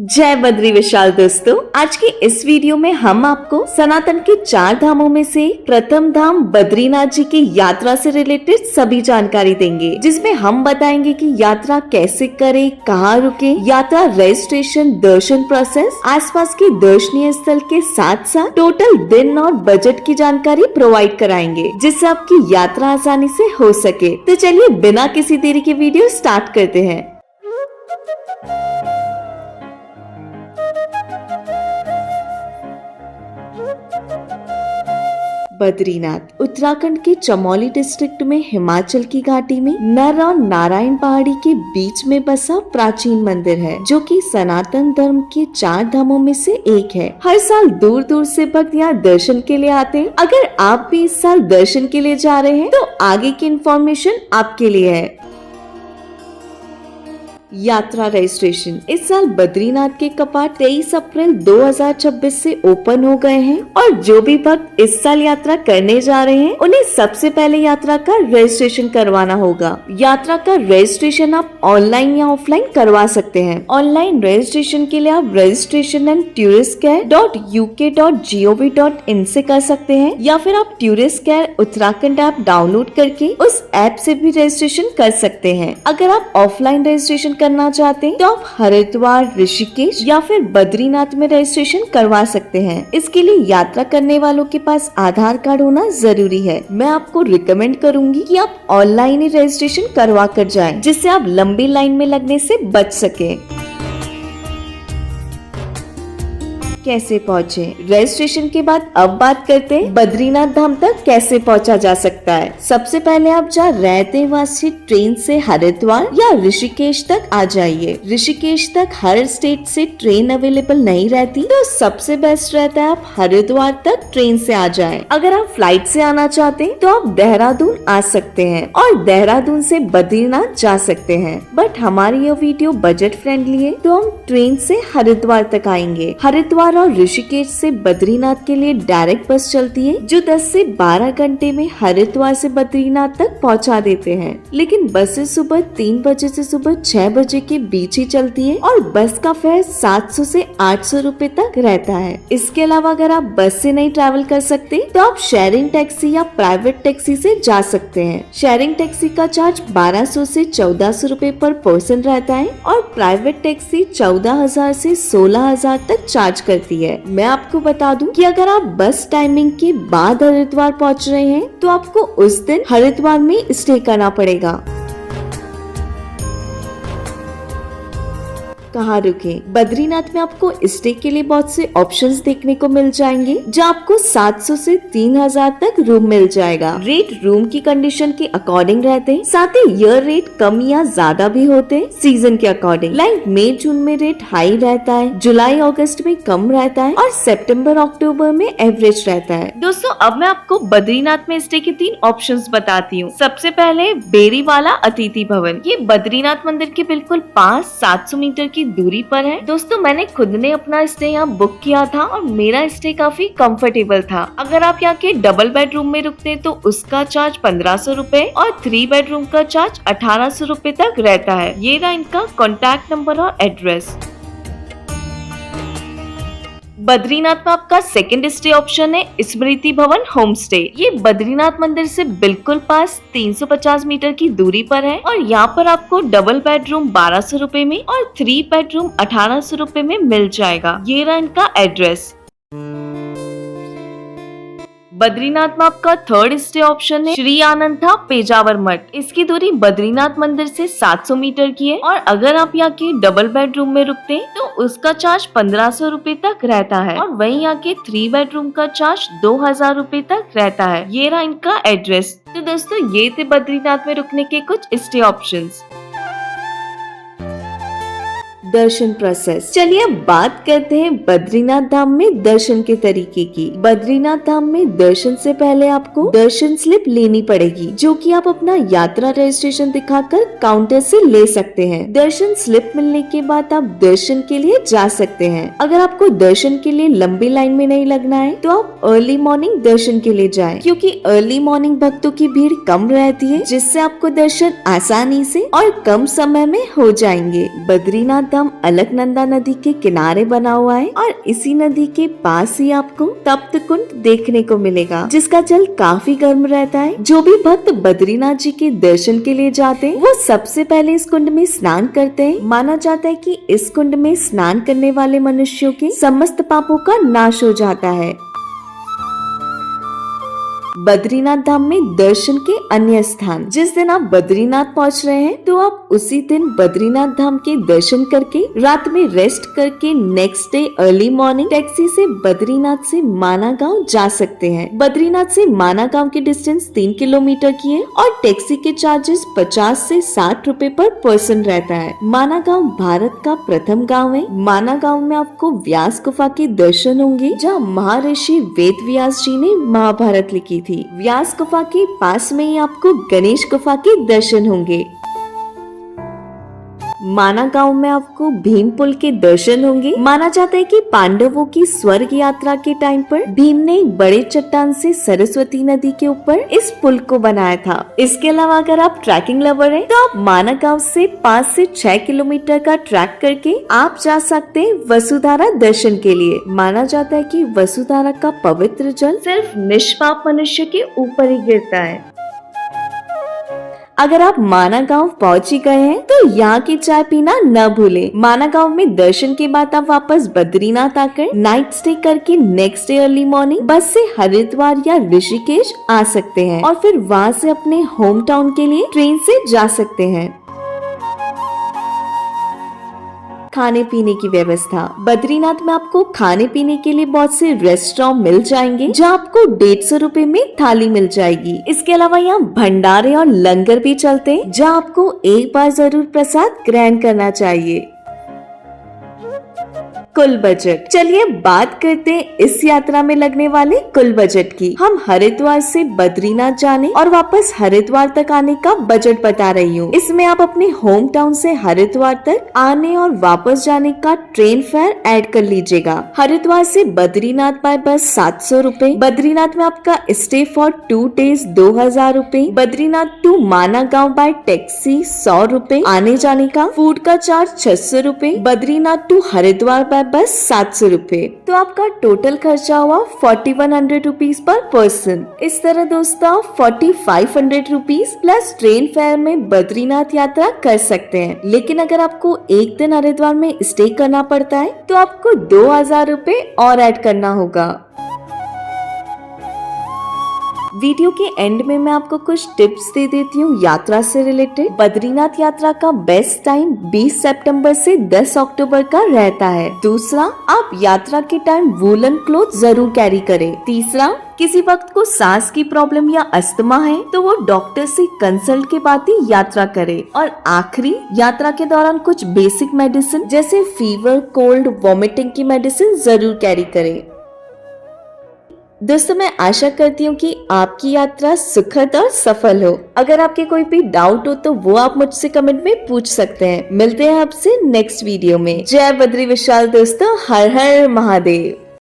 जय बद्री विशाल दोस्तों, आज के इस वीडियो में हम आपको सनातन के 4 धामों में से प्रथम धाम बद्रीनाथ जी की यात्रा से रिलेटेड सभी जानकारी देंगे, जिसमें हम बताएंगे कि यात्रा कैसे करें, कहाँ रुके, यात्रा रजिस्ट्रेशन, दर्शन प्रोसेस, आसपास के दर्शनीय स्थल के साथ साथ टोटल दिन और बजट की जानकारी प्रोवाइड कराएंगे, जिससे आपकी यात्रा आसानी से हो सके। तो चलिए बिना किसी देरी के वीडियो स्टार्ट करते हैं। बद्रीनाथ उत्तराखंड के चमोली डिस्ट्रिक्ट में हिमाचल की घाटी में नर और नारायण पहाड़ी के बीच में बसा प्राचीन मंदिर है, जो कि सनातन धर्म के 4 धामों में से एक है। हर साल दूर दूर से भक्त यहाँ दर्शन के लिए आते हैं। अगर आप भी इस साल दर्शन के लिए जा रहे हैं तो आगे की इन्फॉर्मेशन आपके लिए है। यात्रा रजिस्ट्रेशन। इस साल बद्रीनाथ के कपाट 23 अप्रैल 2026 से ओपन हो गए हैं और जो भी भक्त इस साल यात्रा करने जा रहे हैं उन्हें सबसे पहले यात्रा का रजिस्ट्रेशन करवाना होगा। यात्रा का रजिस्ट्रेशन आप ऑनलाइन या ऑफलाइन करवा सकते हैं। ऑनलाइन रजिस्ट्रेशन के लिए आप registration@touristcare.uk.gov.in से कर सकते हैं, या फिर आप tourist care Uttarakhand app download करके उस ऐप से भी रजिस्ट्रेशन कर सकते हैं। अगर आप ऑफलाइन रजिस्ट्रेशन करना चाहते हैं तो आप हरिद्वार, ऋषिकेश या फिर बद्रीनाथ में रजिस्ट्रेशन करवा सकते हैं। इसके लिए यात्रा करने वालों के पास आधार कार्ड होना जरूरी है। मैं आपको रिकमेंड करूंगी कि आप ऑनलाइन ही रजिस्ट्रेशन करवा कर जाएं, जिससे आप लंबी लाइन में लगने से बच सके। कैसे पहुँचे? रजिस्ट्रेशन के बाद अब बात करते हैं बद्रीनाथ धाम तक कैसे पहुँचा जा सकता है। सबसे पहले आप जहाँ रहते हैं वहाँ से ट्रेन से हरिद्वार या ऋषिकेश तक आ जाइए। ऋषिकेश तक हर स्टेट से ट्रेन अवेलेबल नहीं रहती, तो सबसे बेस्ट रहता है आप हरिद्वार तक ट्रेन से आ जाएं। अगर आप फ्लाइट से आना चाहते हैं तो आप देहरादून आ सकते हैं और देहरादून से बद्रीनाथ जा सकते हैं। बट हमारी यह वीडियो बजट फ्रेंडली है, तो हम ट्रेन से हरिद्वार तक आएंगे। हरिद्वार और ऋषिकेश से बद्रीनाथ के लिए डायरेक्ट बस चलती है, जो 10 से 12 घंटे में हरिद्वार से बद्रीनाथ तक पहुंचा देते हैं। लेकिन बसेस सुबह 3 बजे से सुबह 6 बजे के बीच ही चलती है और बस का फेयर 700 से 800 रुपए तक रहता है। इसके अलावा अगर आप बस से नहीं ट्रैवल कर सकते तो आप शेयरिंग टैक्सी या प्राइवेट टैक्सी से जा सकते हैं। शेयरिंग टैक्सी का चार्ज 1200 से 1400 रुपए पर पर्सन रहता है और प्राइवेट टैक्सी 14,000 से 16,000 तक चार्ज करती है। मैं आपको बता दूं कि अगर आप बस टाइमिंग के बाद हरिद्वार पहुंच रहे हैं तो आपको उस दिन हरिद्वार में स्टे करना पड़ेगा। कहाँ रुके? बद्रीनाथ में आपको स्टे के लिए बहुत से ऑप्शंस देखने को मिल जाएंगे, जहाँ आपको 700 से 3,000 तक रूम मिल जाएगा। रेट रूम की कंडीशन के अकॉर्डिंग रहते हैं, साथ ही यह रेट कम या ज्यादा भी होते हैं सीजन के अकॉर्डिंग। लाइक मई जून में रेट हाई रहता है, जुलाई अगस्त में कम रहता है और सितंबर अक्टूबर में एवरेज रहता है। दोस्तों, अब मैं आपको बद्रीनाथ में स्टे के 3 ऑप्शंस बताती हूँ। सबसे पहले बेरी वाला अतिथि भवन। ये बद्रीनाथ मंदिर के बिल्कुल पास 700 मीटर की दूरी पर है। दोस्तों, मैंने खुद ने अपना स्टे यहाँ बुक किया था और मेरा स्टे काफी कंफर्टेबल था। अगर आप यहाँ के डबल बेडरूम में रुकते तो उसका चार्ज 1500 रुपए और 3 बेडरूम का चार्ज 1800 रुपए तक रहता है। ये रहा इनका कॉन्टैक्ट नंबर और एड्रेस। बद्रीनाथ में आपका सेकंड स्टे ऑप्शन है स्मृति भवन होम स्टे। ये बद्रीनाथ मंदिर से बिल्कुल पास 350 मीटर की दूरी पर है और यहाँ पर आपको डबल बेडरूम 1200 रुपए में और 3 बेडरूम 1800 रुपए में मिल जाएगा। ये रहा इनका एड्रेस। बद्रीनाथ में आपका थर्ड स्टे ऑप्शन है श्री आनंदा पेजावर मठ। इसकी दूरी बद्रीनाथ मंदिर से 700 मीटर की है और अगर आप यहाँ के डबल बेडरूम में रुकते हैं तो उसका चार्ज 1500 रुपए तक रहता है और वहीं यहाँ के 3 बेडरूम का चार्ज 2000 रुपए तक रहता है। ये रहा इनका एड्रेस। तो दोस्तों, ये थे बद्रीनाथ में रुकने के कुछ स्टे ऑप्शंस। दर्शन प्रोसेस। चलिए अब बात करते हैं बद्रीनाथ धाम में दर्शन के तरीके की। बद्रीनाथ धाम में दर्शन से पहले आपको दर्शन स्लिप लेनी पड़ेगी, जो कि आप अपना यात्रा रजिस्ट्रेशन दिखाकर काउंटर से ले सकते हैं। दर्शन स्लिप मिलने के बाद आप दर्शन के लिए जा सकते हैं। अगर आपको दर्शन के लिए लंबी लाइन में नहीं लगना है तो आप अर्ली मॉर्निंग दर्शन के लिए जाएं, क्योंकि अर्ली मॉर्निंग भक्तों की भीड़ कम रहती है, जिससे आपको दर्शन आसानी से और कम समय में हो जाएंगे। बद्रीनाथ धाम धाम अलकनंदा नदी के किनारे बना हुआ है और इसी नदी के पास ही आपको तप्त कुंड देखने को मिलेगा, जिसका जल काफी गर्म रहता है। जो भी भक्त बद्रीनाथ जी के दर्शन के लिए जाते हैं वो सबसे पहले इस कुंड में स्नान करते हैं। माना जाता है कि इस कुंड में स्नान करने वाले मनुष्यों के समस्त पापों का नाश हो जाता है। बद्रीनाथ धाम में दर्शन के अन्य स्थान। जिस दिन आप बद्रीनाथ पहुंच रहे हैं तो आप उसी दिन बद्रीनाथ धाम के दर्शन करके रात में रेस्ट करके next day early morning taxi से बद्रीनाथ से माना गांव जा सकते हैं। बद्रीनाथ से माना गांव की डिस्टेंस 3 किलोमीटर की है और टैक्सी के चार्जेस 50 से 60 रुपए पर पर्सन रहता है। माना गांव भारत का प्रथम गाँव है। माना गाँव में आपको व्यास गुफा के दर्शन होंगे, जहाँ महर्षि वेद व्यास जी ने महाभारत लिखी थी। व्यास गुफा के पास में ही आपको गणेश गुफा के दर्शन होंगे। माना गांव में आपको भीम पुल के दर्शन होंगे। माना जाता है कि पांडवों की स्वर्ग यात्रा के टाइम पर भीम ने एक बड़े चट्टान से सरस्वती नदी के ऊपर इस पुल को बनाया था। इसके अलावा अगर आप ट्रैकिंग लवर हैं तो आप माना गांव से 5 से 6 किलोमीटर का ट्रैक करके आप जा सकते हैं वसुधारा दर्शन के लिए। माना जाता है कि वसुधारा का पवित्र जल सिर्फ निष्पाप मनुष्य के ऊपर ही गिरता है। अगर आप माना गांव पहुंच ही गए हैं तो यहाँ की चाय पीना न भूलें। माना गांव में दर्शन के बाद आप वापस बद्रीनाथ आकर नाइट स्टे करके नेक्स्ट डे अर्ली मॉर्निंग बस से हरिद्वार या ऋषिकेश आ सकते हैं और फिर वहाँ से अपने होम टाउन के लिए ट्रेन से जा सकते हैं। खाने पीने की व्यवस्था। बद्रीनाथ में आपको खाने पीने के लिए बहुत से रेस्टोरेंट मिल जाएंगे, जहाँ आपको 150 रुपए में थाली मिल जाएगी। इसके अलावा यहाँ भंडारे और लंगर भी चलते हैं, जहाँ आपको एक बार जरूर प्रसाद ग्रहण करना चाहिए। कुल बजट। चलिए बात करते हैं इस यात्रा में लगने वाले कुल बजट की। हम हरिद्वार से बद्रीनाथ जाने और वापस हरिद्वार तक आने का बजट बता रही हूँ। इसमें आप अपने होम टाउन से हरिद्वार तक आने और वापस जाने का ट्रेन फेयर ऐड कर लीजिएगा। हरिद्वार से बद्रीनाथ बाय बस 700 रुपए। बद्रीनाथ में आपका स्टे फॉर 2 डेज 2000 रुपए। बद्रीनाथ टू माना गाँव बाय टैक्सी 100 रुपए। आने जाने का फूड का चार्ज 600 रुपए। बद्रीनाथ टू हरिद्वार बाय बस 700 रुपए। तो आपका टोटल खर्चा हुआ 4100 रुपीज पर पर्सन। इस तरह दोस्तों 4500 रुपीज प्लस ट्रेन फेयर में बद्रीनाथ यात्रा कर सकते हैं। लेकिन अगर आपको एक दिन हरिद्वार में स्टे करना पड़ता है तो आपको 2000 रुपए और ऐड करना होगा। वीडियो के एंड में मैं आपको कुछ टिप्स दे देती हूँ यात्रा से रिलेटेड। बद्रीनाथ यात्रा का बेस्ट टाइम 20 सितंबर से 10 अक्टूबर का रहता है। दूसरा, आप यात्रा के टाइम वूलन क्लोथ जरूर कैरी करें। तीसरा, किसी वक्त को सांस की प्रॉब्लम या अस्थमा है तो वो डॉक्टर से कंसल्ट के बाद ही यात्रा करे। और आखिरी, यात्रा के दौरान कुछ बेसिक मेडिसिन जैसे फीवर, कोल्ड, वॉमिटिंग की मेडिसिन जरूर कैरी करें। दोस्तों मैं आशा करती हूँ कि आपकी यात्रा सुखद और सफल हो। अगर आपके कोई भी डाउट हो तो वो आप मुझसे कमेंट में पूछ सकते हैं। मिलते हैं आपसे नेक्स्ट वीडियो में। जय बद्री विशाल दोस्तों, हर हर महादेव।